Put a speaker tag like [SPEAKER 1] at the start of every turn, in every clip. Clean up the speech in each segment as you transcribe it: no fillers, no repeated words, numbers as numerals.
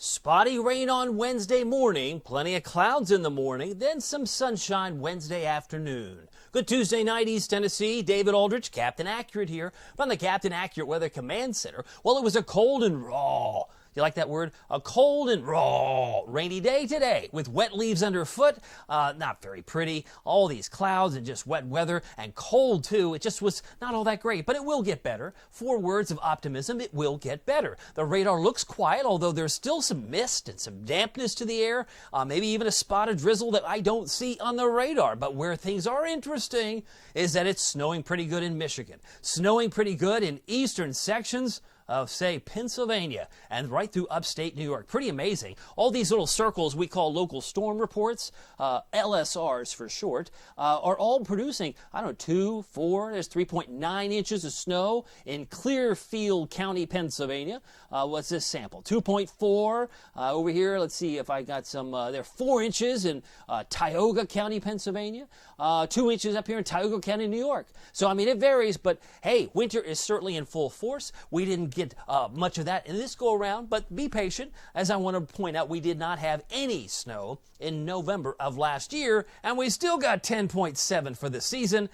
[SPEAKER 1] Spotty rain on Wednesday morning, plenty of clouds in the morning, then some sunshine Wednesday afternoon. Good Tuesday night, East Tennessee. David Aldrich, Captain Accurate here from the Captain Accurate Weather Command Center. Well, it was a cold and raw. You like that word? A cold and raw rainy day today with wet leaves underfoot. Not very pretty. All these clouds and just wet weather and cold too. It just was not all that great, but it will get better. 4 words of optimism. It will get better. The radar looks quiet, although there's still some mist and some dampness to the air. Maybe even a spot of drizzle that I don't see on the radar. But where things are interesting is that it's snowing pretty good in Michigan. Snowing pretty good in eastern sections of, say, Pennsylvania and right through upstate New York. Pretty amazing. All these little circles we call local storm reports, LSRs for short, are all producing, 2, 4, there's 3.9 inches of snow in Clearfield County, Pennsylvania. What's this sample? 2.4 over here. Let's see if I got some, there are 4 inches in Tioga County, Pennsylvania. 2 inches up here in Tioga County, New York. So, it varies, but hey, winter is certainly in full force. We didn't get much of that in this go around, but be patient. As I want to point out, we did not have any snow in November of last year, and we still got 10.7 for the season.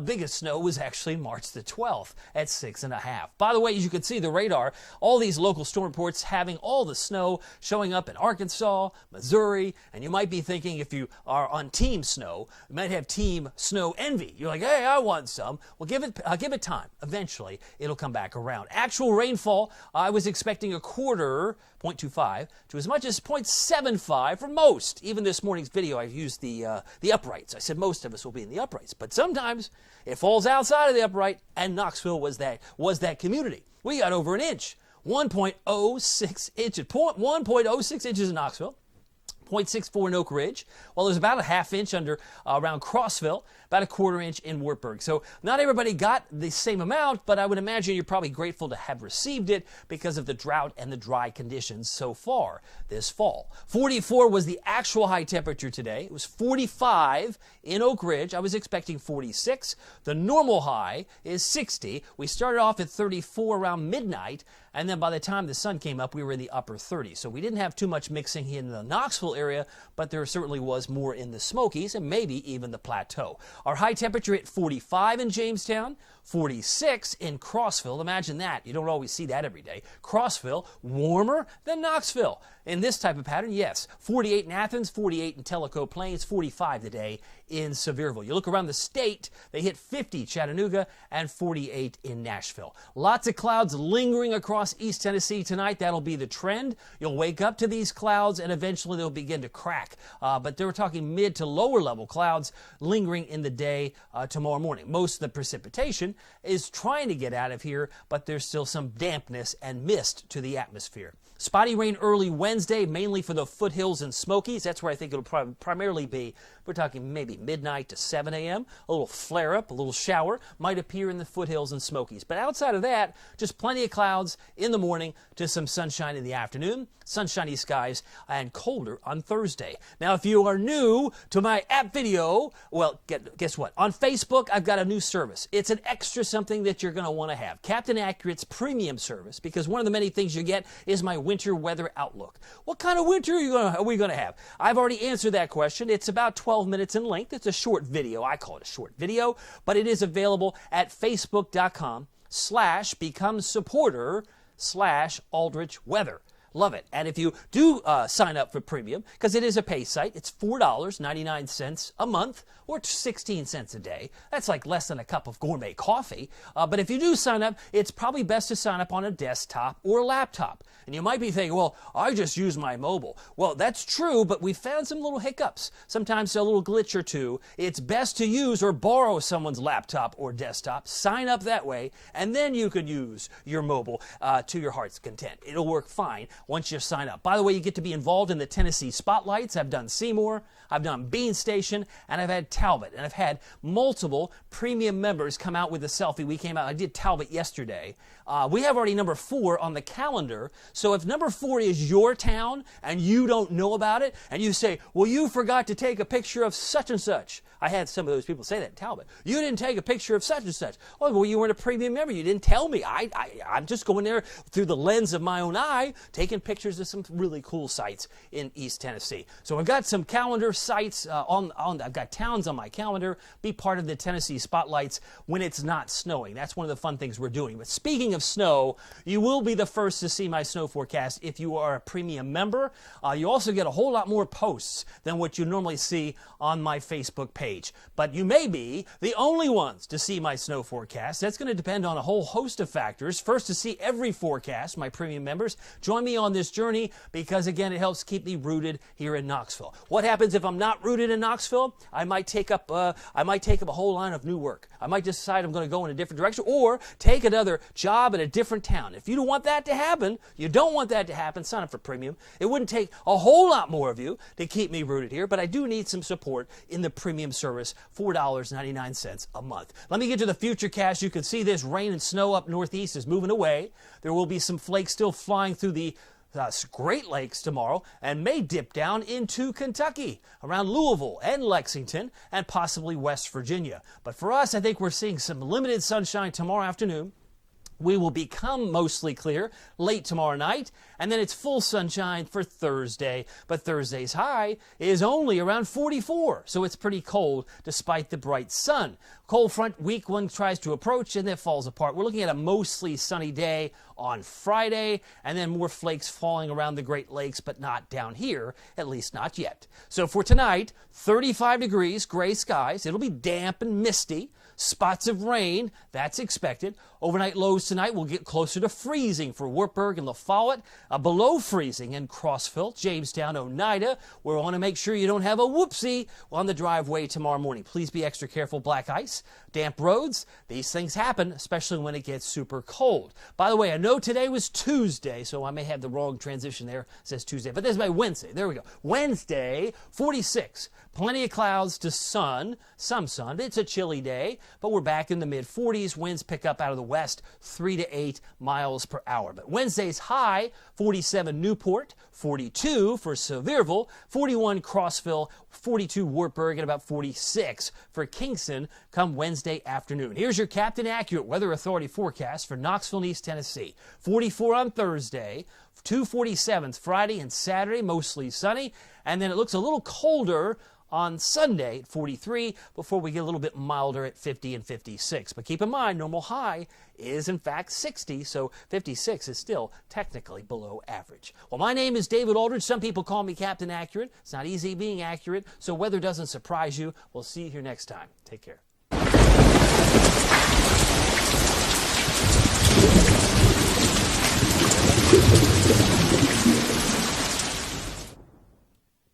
[SPEAKER 1] Biggest snow was actually March the 12th at 6.5. By the way, as you can see the radar, all these local storm reports having all the snow showing up in Arkansas, Missouri, and you might be thinking if you are on Team Snow, you might have Team Snow envy. You're like, hey, I want some. Well, give it time. Eventually, it'll come back around. Actual rainfall, I was expecting a quarter, 0.25, to as much as 0.75 for most. Even this morning's video, I used the uprights. I said most of us will be in the uprights, but sometimes it falls outside of the upright, and Knoxville was that community. We got over an inch, 1.06 inches, 1.06 inches in Knoxville. 0.64 in Oak Ridge. Well, there's about a ½ inch around Crossville, about a ¼ inch in Wartburg. So not everybody got the same amount, but I would imagine you're probably grateful to have received it because of the drought and the dry conditions so far this fall. 44 was the actual high temperature today. It was 45 in Oak Ridge. I was expecting 46. The normal high is 60. We started off at 34 around midnight, and then by the time the sun came up, we were in the upper 30s. So we didn't have too much mixing in the Knoxville area, but there certainly was more in the Smokies and maybe even the Plateau. Our high temperature at 45 in Jamestown, 46 in Crossville. Imagine that. You don't always see that every day. Crossville, warmer than Knoxville. In this type of pattern, yes. 48 in Athens, 48 in Tellico Plains, 45 today in Sevierville. You look around the state, they hit 50 Chattanooga and 48 in Nashville. Lots of clouds lingering across East Tennessee tonight. That'll be the trend. You'll wake up to these clouds and eventually they'll begin to crack. But they were talking mid to lower level clouds lingering in the day tomorrow morning. Most of the precipitation is trying to get out of here, but there's still some dampness and mist to the atmosphere. Spotty rain early Wednesday, mainly for the foothills and Smokies. That's where I think it'll primarily be. We're talking maybe midnight to 7 a.m. A little flare-up, a little shower might appear in the foothills and Smokies. But outside of that, just plenty of clouds in the morning to some sunshine in the afternoon, sunshiny skies, and colder on Thursday. Now, if you are new to my app video, well, guess what? On Facebook, I've got a new service. It's an extra something that you're going to want to have. Captain Accurate's premium service, because one of the many things you get is my winter weather outlook. What kind of winter are we going to have? I've already answered that question. It's about 12 minutes in length. It's a short video. I call it a short video, but it is available at facebook.com/become-supporter/Aldrich Weather. Love it. And if you do sign up for premium, because it is a pay site, it's $4.99 a month or 16 cents a day. That's like less than a cup of gourmet coffee. But if you do sign up, it's probably best to sign up on a desktop or a laptop. And you might be thinking, well, I just use my mobile. Well, that's true, but we found some little hiccups. Sometimes a little glitch or two. It's best to use or borrow someone's laptop or desktop. Sign up that way, and then you could use your mobile to your heart's content. It'll work fine once you sign up. By the way, you get to be involved in the Tennessee Spotlights. I've done Seymour, I've done Bean Station, and I've had Talbot. And I've had multiple premium members come out with a selfie. We came out, I did Talbot yesterday. We have already number 4 on the calendar. So if number 4 is your town and you don't know about it, and you say, well, you forgot to take a picture of such and such. I had some of those people say that in Talbot. You didn't take a picture of such and such. Oh, well, you weren't a premium member. You didn't tell me. I'm just going there through the lens of my own eye, taking taking pictures of some really cool sites in East Tennessee. So I've got some calendar sites I've got towns on my calendar. Be part of the Tennessee Spotlights when it's not snowing. That's one of the fun things we're doing. But speaking of snow, you will be the first to see my snow forecast if you are a premium member. You also get a whole lot more posts than what you normally see on my Facebook page. But you may be the only ones to see my snow forecast. That's going to depend on a whole host of factors. First, to see every forecast, my premium members, join me on this journey because, again, it helps keep me rooted here in Knoxville. What happens if I'm not rooted in Knoxville? I might take up a whole line of new work. I might decide I'm going to go in a different direction or take another job in a different town. If you don't want that to happen, sign up for premium. It wouldn't take a whole lot more of you to keep me rooted here, but I do need some support in the premium service, $4.99 a month. Let me get to the futurecast. You can see this rain and snow up northeast is moving away. There will be some flakes still flying through the Great Lakes tomorrow and may dip down into Kentucky, around Louisville and Lexington, and possibly West Virginia. But for us, I think we're seeing some limited sunshine tomorrow afternoon. We will become mostly clear late tomorrow night, and then it's full sunshine for Thursday. But Thursday's high is only around 44, so it's pretty cold despite the bright sun. Cold front week one tries to approach and then falls apart. We're looking at a mostly sunny day on Friday, and then more flakes falling around the Great Lakes, but not down here, at least not yet. So for tonight, 35 degrees, gray skies. It'll be damp and misty. Spots of rain, that's expected. Overnight lows tonight will get closer to freezing for Wartburg and La Follette, below freezing in Crossville, Jamestown, Oneida. We want to make sure you don't have a whoopsie on the driveway tomorrow morning. Please be extra careful. Black ice, damp roads, these things happen, especially when it gets super cold. By the way, I know today was Tuesday, so I may have the wrong transition there. It says Tuesday, but this is my Wednesday. There we go. Wednesday, 46. Plenty of clouds to sun, some sun. It's a chilly day, but we're back in the mid-40s. Winds pick up out of the west, 3 to 8 miles per hour. But Wednesday's high, 47 Newport, 42 for Sevierville, 41 Crossville, 42 Wartburg, and about 46 for Kingston come Wednesday afternoon. Here's your Captain Accurate Weather Authority forecast for Knoxville and East Tennessee. 44 on Thursday, 247th Friday and Saturday, mostly sunny, and then it looks a little colder on Sunday at 43 before we get a little bit milder at 50 and 56. But keep in mind, normal high is in fact 60, so 56 is still technically below average. Well, my name is David Aldridge. Some people call me Captain Accurate. It's not easy being accurate, so weather doesn't surprise you. We'll see you here next time. Take care.